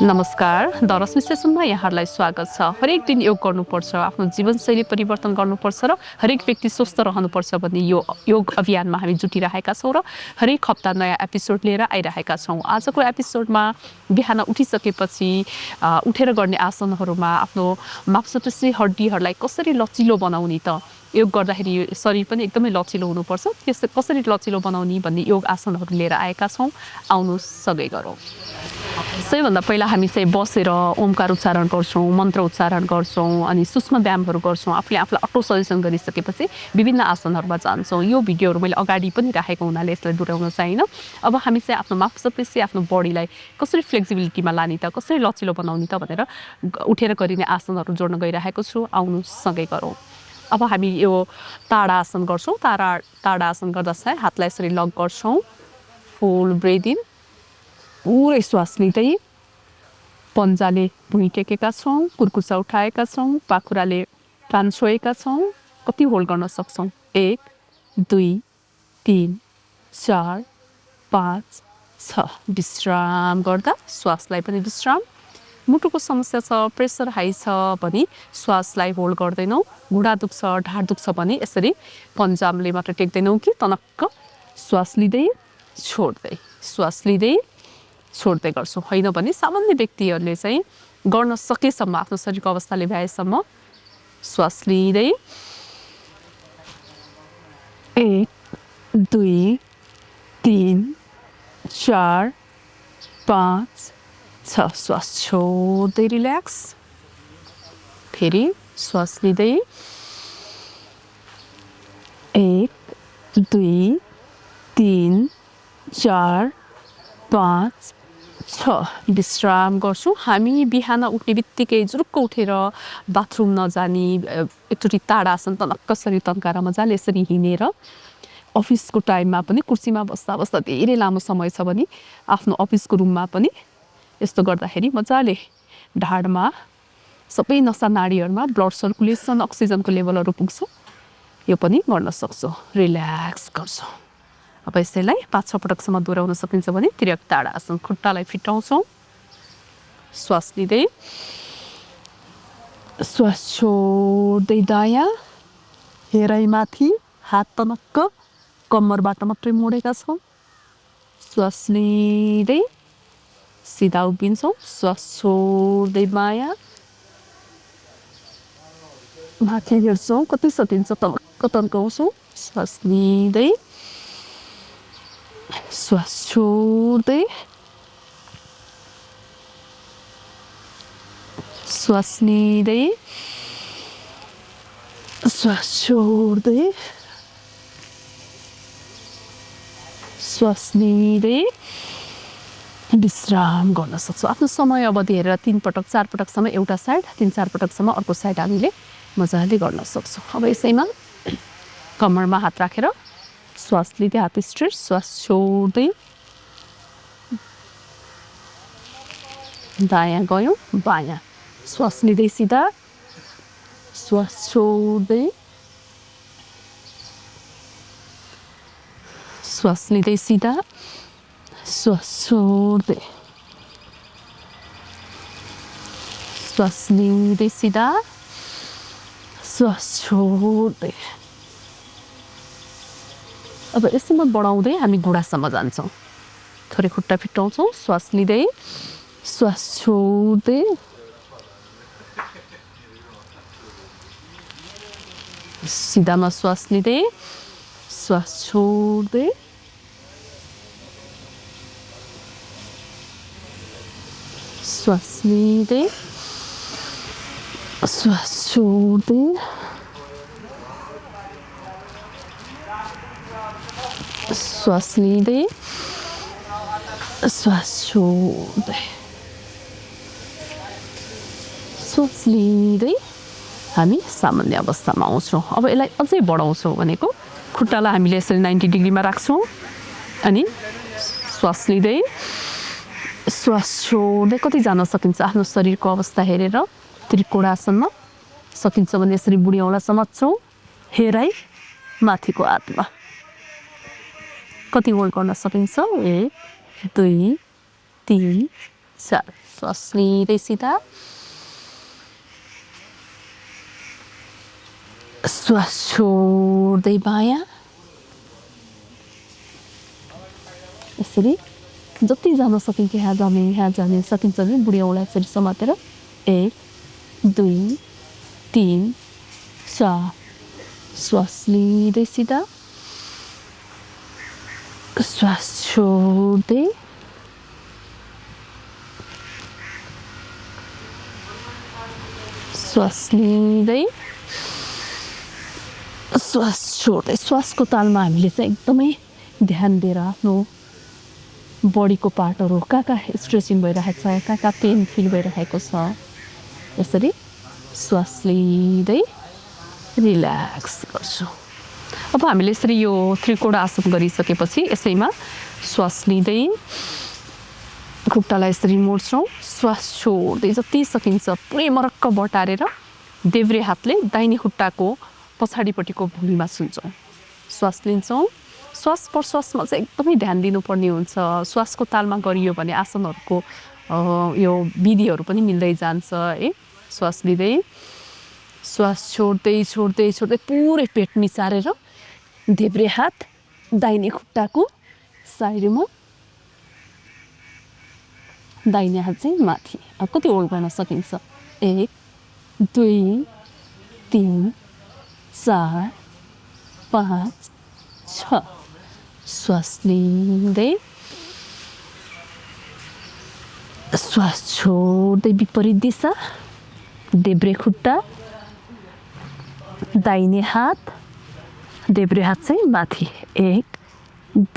नमस्कार द रश्मि सेसनमा यहाँहरूलाई स्वागत छ। हरेक दिन योग गर्नुपर्छ, आफ्नो जीवनशैली परिवर्तन गर्नुपर्छ र हरेक व्यक्ति स्वस्थ रहनुपर्छ भन्ने यो योग अभियानमा हामी जुटिरहेका छौँ र हरेक हप्ता नयाँ एपिसोड लिएर आइरहेका छौँ। आजको एपिसोडमा बिहान उठिसकेपछि उठेर गर्ने आसनहरूमा आफ्नो मांसपेशी हड्डीहरूलाई कसरी लचिलो बनाउने त योग गर्दाखेरि शरीर पनि एकदमै लचिलो हुनुपर्छ। त्यस कसरी लचिलो बनाउने भन्ने योग आसनहरू लिएर आएका छौँ। आउनु सँगै गरौँ। सबैभन्दा पहिला हामी चाहिँ बसेर ओमकार उच्चारण गर्छौँ, मन्त्र उच्चारण गर्छौँ अनि सूक्ष्म व्यायामहरू गर्छौँ। आफूले आफूलाई अटो सजेसन गरिसकेपछि विभिन्न आसनहरूमा जान्छौँ। यो भिडियोहरू मैले अगाडि पनि राखेको हुनाले यसलाई डुराउन चाहिन। अब हामी चाहिँ आफ्नो मांसपेशी आफ्नो बडीलाई कसरी फ्लेक्सिबिलिटीमा लाने त, कसरी लचिलो बनाउने त भनेर उठेर गरिने आसनहरू जोड्न गइरहेको छु। आउनु सँगै गरौँ। अब हामी यो ताडा आसन गर्छौँ। ताडा आसन गर्दा चाहिँ हातलाई यसरी लक गर्छौँ। फुल ब्रेथ इन, पुरै श्वास लिँदै पन्जाले भुइँ टेकेका छौँ, कुर्कुचा उठाएका छौँ, पाखुराले कान छोएका छौँ। कति होल्ड गर्न सक्छौँ? 1 2 3 4 5 6। विश्राम गर्दा श्वासलाई पनि विश्राम। मुटुको समस्या छ, प्रेसर हाई छ भने श्वासलाई होल्ड गर्दैनौँ। घुँडा दुख्छ, ढाड दुख्छ भने यसरी पन्जामले मात्र टेक्दैनौँ कि तनक्क श्वास लिँदै छोड्दै, श्वास लिँदै छोड्दै गर्छौँ। होइन भने सामान्य व्यक्तिहरूले चाहिँ गर्न सकेसम्म आफ्नो शरीरको अवस्थाले भ्याएसम्म श्वास लिँदै 1 2 3 4 5 6। श्वास छोड्दै रिल्याक्स। फेरि श्वास लिँदै 1 2 3 4 5 6। विश्राम गर्छौँ। हामी बिहान उठ्ने बित्तिकै जुरुक्क उठेर बाथरुम नजाने, एकचोटि ताडा आसन तनक्क शरीर तन्काएर मजाले यसरी हिँडेर अफिसको टाइममा पनि कुर्सीमा बस्दा बस्दा धेरै लामो समय छ भने आफ्नो अफिसको रुममा पनि यस्तो गर्दाखेरि मजाले ढाडमा सबै नसा नाडीहरूमा ब्लड सर्कुलेसन, अक्सिजनको लेभलहरू पुग्छ। यो पनि गर्न सक्छौँ। रिल्याक्स गर्छौँ। अब यसैलाई 5-6 पटकसम्म दोहोऱ्याउन सकिन्छ भने तिर्यक ताडा आसन। खुट्टालाई फिटाउँछौँ। श्वास लिँदै श्वास छोड्दै दायाँ, हेराइ माथि, हात तनक्क कम्मरबाट मात्रै मोडेका छौँ। श्वास लिँदै सिधा उभिन्छौँ। श्वास छोड्दै बायाँ, माथि हेर्छौँ, कति सकिन्छ तनक्क तन्काउँछौँ। श्वास लिँदै श्वास छोड्दै, श्वास लिँदै श्वास छोड्दै, श्वास लिँदै विश्राम गर्न सक्छौँ। आफ्नो समय अवधि हेरेर 3 पटक 4 पटकसम्म एउटा साइड, 3-4 पटकसम्म अर्को साइड हामीले मजाले गर्न सक्छौँ। अब यसैमा कम्मरमा हात राखेर श्वास लिँदै हात स्ट्रेट, श्वास छोड्दै दायाँ गयौँ, बायाँ। श्वास लिँदै सिधा, श्वास छोड्दै, श्वास लिँदै सिधा, श्वास छोड्दै, श्वास लिँदै सिधा, श्वास छोड्दै। अब यसैमा बढाउँदै हामी घुँडासम्म जान्छौँ। थोरै खुट्टा फिटाउँछौँ। श्वास लिँदै श्वास छोड्दै, सिधामा श्वास लिँदै श्वास छोड्दै, श्वास लिँदै श्वास छोड्दै, श्वास लिँदै श्वास छोड्दै, श्वास लिँदै हामी सामान्य अवस्थामा आउँछौँ। अब यसलाई अझै बढाउँछौँ भनेको खुट्टालाई हामीले यसरी 90 डिग्रीमा राख्छौँ अनि श्वास लिँदै श्वास छोड्दै कति जान सकिन्छ आफ्नो शरीरको अवस्था हेरेर त्रिकोणासनमा सकिन्छ भने यसरी बुढी औँला समात्छौँ। हेराइ माथिको हातमा कति होल्ड गर्न सकिन्छ 1 2 3 4 श्वास लिँदै सिधा श्वास छोड्दै बायाँ यसरी जति जान सकिन्छ यहाँ जाने सकिन्छ भने बुढी औँला यसरी समातेर 1 2 3 4 श्वास लिँदै सिधा श्वास छोड्दै श्वास लिँदै श्वास छोड्दै श्वासको तालमा हामीले चाहिँ एकदमै ध्यान दिएर आफ्नो बडीको पार्टहरू कहाँ स्ट्रेचिङ भइरहेको छ कहाँ पेन फिल भइरहेको छ यसरी श्वास लिँदै रिल्याक्स गर्छौँ। अब हामीले यसरी यो त्रिकोण आसन गरिसकेपछि यसैमा श्वास लिँदै खुट्टालाई यसरी मोड्छौँ श्वास छोड्दै जति सकिन्छ पुरै मरक्क बटारेर देब्रे हातले दाहिने खुट्टाको पछाडिपट्टिको भुइँमा छुन्छौँ श्वास लिन्छौँ श्वास प्रश्वासमा चाहिँ एकदमै ध्यान दिनुपर्ने हुन्छ श्वासको तालमा गरियो भने आसनहरूको यो विधिहरू पनि मिल्दै जान्छ है श्वास लिँदै श्वास छोड्दै छोड्दै छोड्दै पुरै पेट निचारेर देब्रे हात दाहिने खुट्टाको साइडमा दाहिने हात चाहिँ माथि अब कति होल्ड गर्न सकिन्छ 1 2 3 4 5 6 श्वास लिँदै श्वास छोड्दै विपरीत दिशा देब्रे खुट्टा दाहिने हात देब्रे हात चाहिँ माथि 1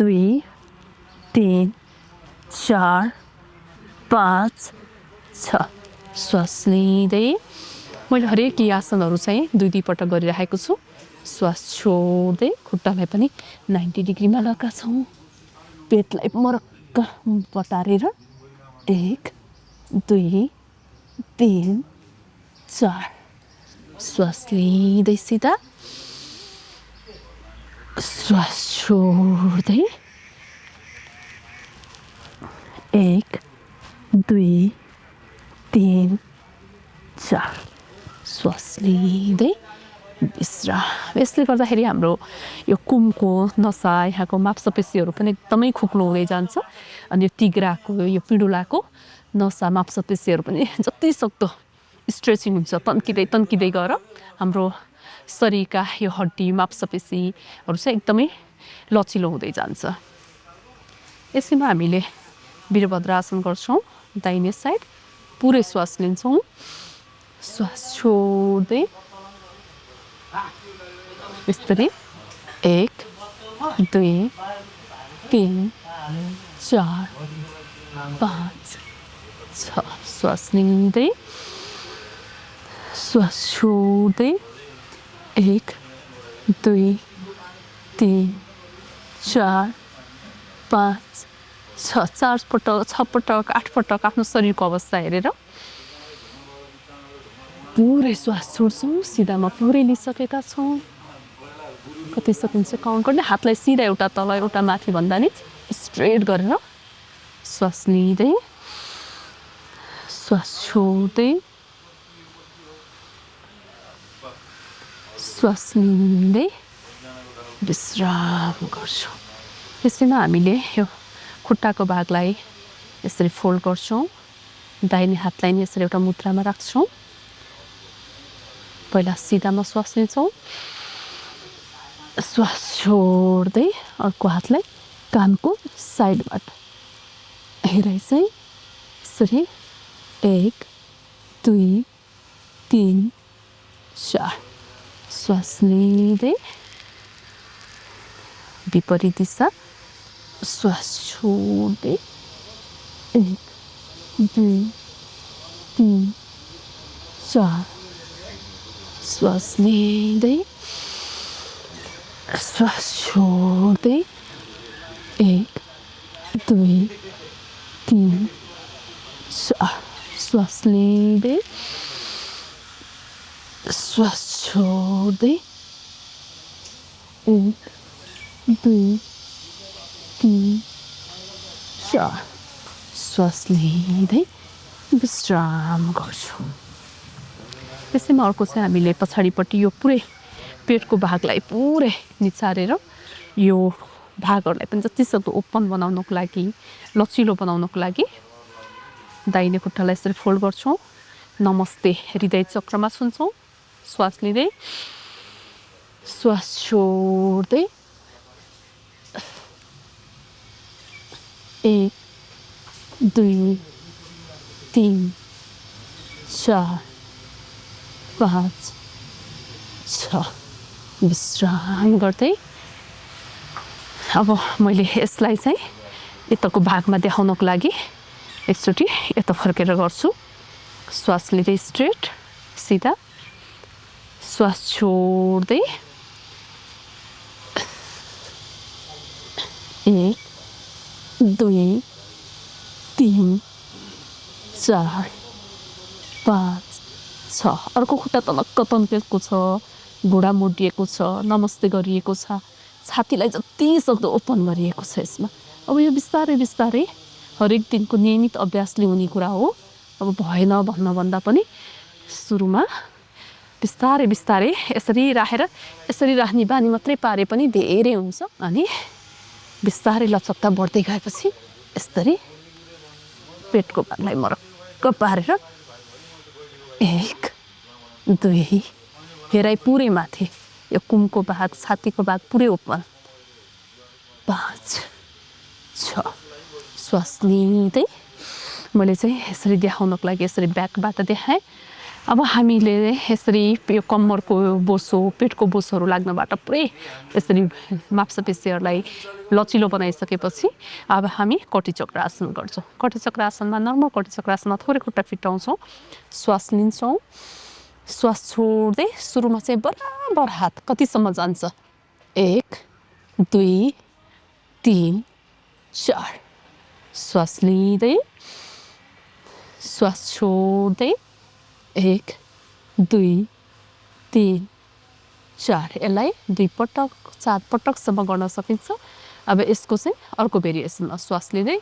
2 3 4 5 6 श्वास लिँदै मैले हरेक यी आसनहरू चाहिँ 2 पटक गरिरहेको छु श्वास छोड्दै खुट्टालाई पनि 90 डिग्रीमा लगाछौँ पेटलाई मरक्क बटारेर 1 2 3 4 श्वास लिँदै सिधा श्वास छोड्दै 1 2 3 4 श्वास लिँदै विश्राम यसले गर्दाखेरि हाम्रो यो कुमको नसा यहाँको मांसपेशीहरू पनि एकदमै खुक्लो हुँदै जान्छ अनि यो तिघ्राको यो पिडुलाको नसा मांसपेशीहरू पनि जति सक्दो स्ट्रेचिङ हुन्छ तन्किँदै गएर हाम्रो शरीरका यो हड्डी मांसपेशीहरू चाहिँ एकदमै लचिलो हुँदै जान्छ। यसैमा हामीले वीरभद्रासन गर्छौँ दाहिने साइड पुरै श्वास लिन्छौँ श्वास छोड्दै यसरी 1 2 3 4 5 6 श्वास लिँदै श्वास छोड्दै 1 2 3 4 5 6 4 पटक 6 पटक 8 पटक आफ्नो शरीरको अवस्था हेरेर पुरै श्वास छोड्छौँ सिधामा पुरै लिइसकेका छौँ कति सकिन्छ काउन्ट गर्ने हातलाई सिधा एउटा तल एउटा माथि भन्दा नि स्ट्रेट गरेर श्वास लिँदै श्वास छोड्दै श्वास लिँदै विश्राम गर्छौँ। यसैमा हामीले यो खुट्टाको भागलाई यसरी फोल्ड गर्छौँ दाहिने हातलाई नि यसरी एउटा मुद्रामा राख्छौँ पहिला सिधामा श्वास लिन्छौँ श्वास छोड्दै अर्को हातलाई कानको साइडबाट हेराइ चाहिँ यसरी 1 2 3 4 श्वास लिँदै विपरीत दिशा श्वास छोड्दै 1 2 3 4 श्वास लिँदै श्वास छोड्दै 1 2 3 4 श्वास लिँदै श्वास छोड्दै 1 2 3 4 श्वास लिँदै विश्राम गर्छौँ। त्यसैमा अर्को चाहिँ हामीले पछाडिपट्टि यो पुरै पेटको भागलाई पुरै निचारेर यो भागहरूलाई पनि जतिसक्दो ओपन बनाउनको लागि, लचिलो बनाउनको लागि दाहिने खुट्टालाई यसरी फोल्ड गर्छौँ। नमस्ते हृदय चक्रमा छुन्छौँ। श्वास लिँदै श्वास छोड्दै 1 2 3 4 5 6 विश्राम गर्दै अब मैले यसलाई चाहिँ यताको भागमा देखाउनको लागि एकचोटि यता फर्केर गर्छु। श्वास लिँदै स्ट्रेट सिधा श्वास छोड्दै 1 2 3 4 5 6 अर्को खुट्टा तलक्क तन्केको छ, घुँडा मोडिएको छ, नमस्ते गरिएको छ, छातीलाई जति सक्दो ओपन गरिएको छ यसमा। अब यो बिस्तारै बिस्तारै हरेक दिनको नियमित अभ्यासले हुने कुरा हो। अब भएन भन्नभन्दा पनि सुरुमा बिस्तारै बिस्तारै यसरी राख्ने बानी मात्रै पारे पनि धेरै हुन्छ। अनि बिस्तारै लचकता बढ्दै गएपछि यसरी पेटको भागलाई मरक्क पारेर 1 2 हेराइ पुरै माथि, यो कुमको भाग, छातीको भाग पुरै ओपन, 5 6 श्वास लिँदै मैले चाहिँ यसरी देखाउनको लागि यसरी ब्याकबाट देखाएँ। अब हामीले यसरी यो कम्मरको बोसो, पेटको बोसोहरू लाग्नबाट पुरै यसरी मांसपेशीहरूलाई लचिलो बनाइसकेपछि अब हामी कटी चक्र आसन गर्छौँ। कटी चक्र आसनमा नर्मल कटी चक्र आसनमा थोरै खुट्टा फिटाउँछौँ, श्वास लिन्छौँ, श्वास छोड्दै सुरुमा चाहिँ बराबर हात कतिसम्म जान्छ 1 2 3 4 श्वास लिँदै श्वास छोड्दै 1 2 3 4 यसलाई 2 पटक 4 पटकसम्म गर्न सकिन्छ। अब यसको चाहिँ अर्को भेरिएसनमा श्वास लिँदै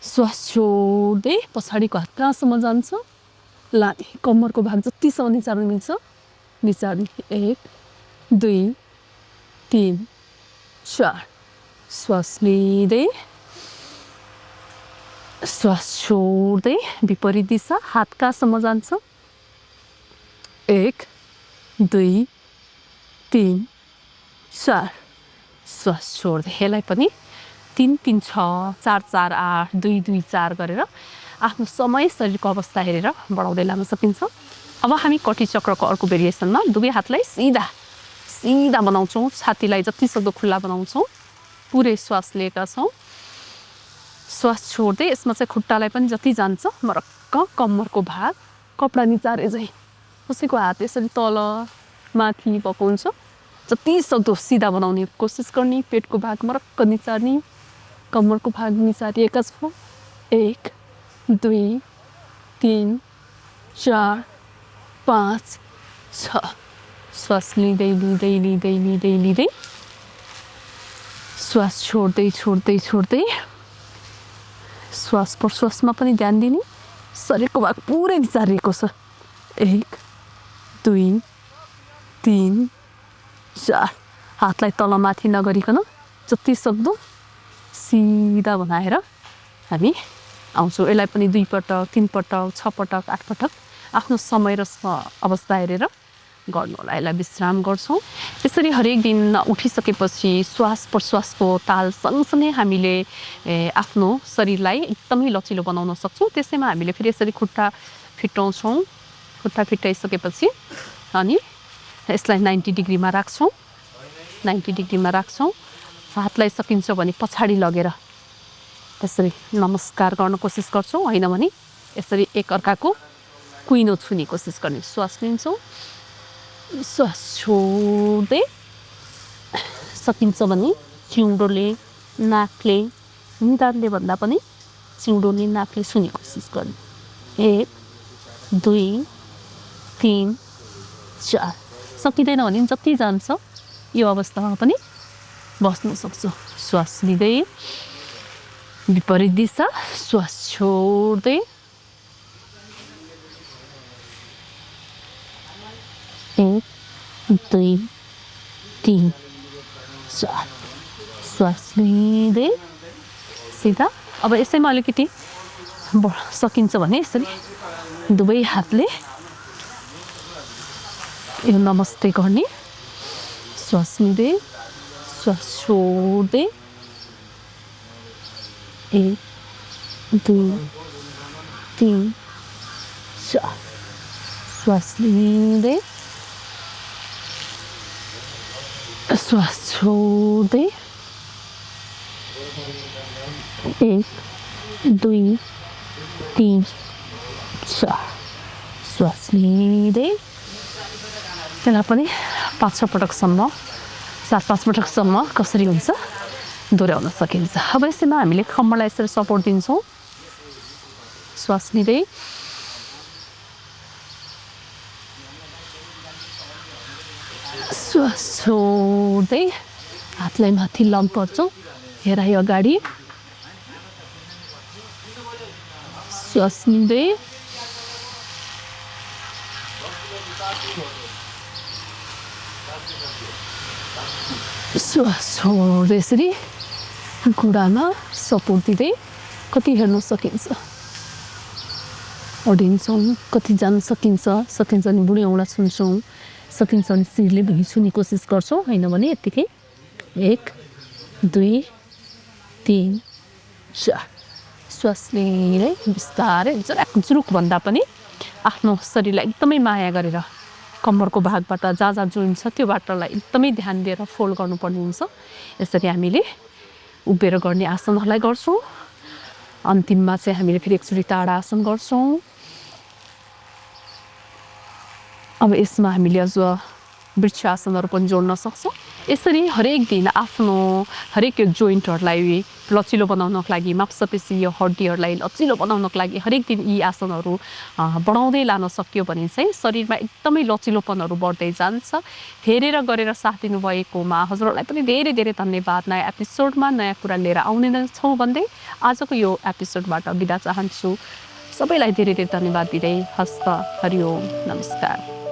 श्वास छोड्दै पछाडिको हात कहाँसम्म जान्छ, लाने कम्मरको भाग जतिसम्म निचार्न मिल्छ निचार्ने 1 2 3 4 श्वास लिँदै श्वास छोड्दै विपरीत दिशा, हात कहाँसम्म जान्छ 1 2 3 4 श्वास छोड्दै यसलाई पनि 3 3 6 4 4 8 2 2 4 गरेर आफ्नो समय शरीरको अवस्था हेरेर बढाउँदै लान सकिन्छ। अब हामी कटी चक्रको अर्को भेरिएसनमा दुवै हातलाई सिधा बनाउँछौँ, छातीलाई जतिसक्दो खुल्ला बनाउँछौँ, पुरै श्वास लिएका छौँ। श्वास छोड्दै यसमा चाहिँ खुट्टालाई पनि जति जान्छ मरक्क कम्मरको भाग कपडा निचारे चाहिँ कसैको हात यसरी तल माथि भएको हुन्छ, जति सक्दो सिधा बनाउने कोसिस गर्ने, पेटको भाग मरक्क निचार्ने, कम्मरको भाग निचारिएका छौँ 1 2 3 4 5 6 श्वास लिँदै लिँदै लिँदै लिँदै लिँदै श्वास छोड्दै छोड्दै छोड्दै श्वास प्रश्वासमा पनि ध्यान दिने, शरीरको भाग पुरै निचारिएको छ 1 2 3 4 हातलाई तलमाथि नगरिकन जति सक्दो सिधा बनाएर हामी आउँछौँ। यसलाई पनि 2 पटक 3 पटक 6 पटक 8 पटक आफ्नो समय र अवस्था हेरेर गर्नु होला। यसलाई विश्राम गर्छौँ। त्यसरी हरेक दिन उठिसकेपछि श्वास प्रश्वासको ताल सँगसँगै हामीले आफ्नो शरीरलाई एकदमै लचिलो बनाउन सक्छौँ। त्यसैमा हामीले फेरि यसरी खुट्टा फिटाउँछौँ। खुट्टा फिटाइसकेपछि अनि यसलाई 90 डिग्रीमा राख्छौँ। 90 डिग्रीमा राख्छौँ। हातलाई सकिन्छ भने पछाडि लगेर यसरी नमस्कार गर्न कोसिस गर्छौँ, होइन भने यसरी एक अर्काको कुइनो छुने कोसिस गर्ने। श्वास लिन्छौँ, श्वास छोड्दै सकिन्छ भने चिउँडोले नाकले निधारले भन्दा पनि चिउँडोले नाकले छुने कोसिस गर्ने। 1 2 3 4 सकिँदैन भने जति जान्छ यो अवस्थामा पनि बस्न सक्छौँ। श्वास लिँदै विपरीत दिशा, श्वास छोड्दै 1 2 3 4 श्वास लिँदै सिधा। अब यसैमा अलिकति सकिन्छ भने यसरी दुवै हातले यो नमस्ते गर्ने। श्वास लिँदै श्वास छोड्दै 1 2 3 4 श्वास लिँदै श्वास छोड्दै 1 2 3 4 श्वास लिँदै त्यसलाई पनि 5-6 पटकसम्म 4-5 पटकसम्म कसरी हुन्छ दोहोऱ्याउन सकिन्छ। अब यसैमा हामीले कम्मरलाई यसरी सपोर्ट दिन्छौँ। श्वास लिँदै श्वास छोड्दै हातलाई माथि लम्ब पर्छौँ। हेराइ अगाडि श्वास लिँदै श्वास छोड्दै यसरी घुँडामा सपोर्ट दिँदै कति हेर्न सकिन्छ ओर्लिन्छौँ, कति जान सकिन्छ भने बुढी औँला छुन्छौँ, सकिन्छ भने शिरले भुइँ छुने कोसिस गर्छौँ, होइन भने यत्तिकै 1 2 3 4 श्वास लिँदै बिस्तारै जुरुक भन्दा पनि आफ्नो शरीरलाई एकदमै माया गरेर कम्मरको भागबाट जहाँ जोइन छ त्यो बाटोलाई एकदमै ध्यान दिएर फोल्ड गर्नुपर्ने हुन्छ। यसरी हामीले उभिएर गर्ने आसनहरूलाई गर्छौँ। अन्तिममा चाहिँ हामीले फेरि एकचोटि टाढा आसन गर्छौँ। अब यसमा हामीले अझ वृक्ष आसनहरू पनि जोड्न सक्छौँ। यसरी हरेक दिन आफ्नो हरेक यो जोइन्टहरूलाई लचिलो बनाउनको लागि, मांसपेशी यो हड्डीहरूलाई लचिलो बनाउनको लागि हरेक दिन यी आसनहरू बढाउँदै लान सकियो भने चाहिँ शरीरमा एकदमै लचिलोपनहरू बढ्दै जान्छ। हेरेर गरेर साथ दिनुभएकोमा हजुरहरूलाई पनि धेरै धेरै धन्यवाद। नयाँ एपिसोडमा नयाँ कुरा लिएर आउने नै छौँ भन्दै आजको यो एपिसोडबाट बिदा चाहन्छु। सबैलाई धेरै धेरै धन्यवाद दिँदै हस्त हरिओम नमस्कार।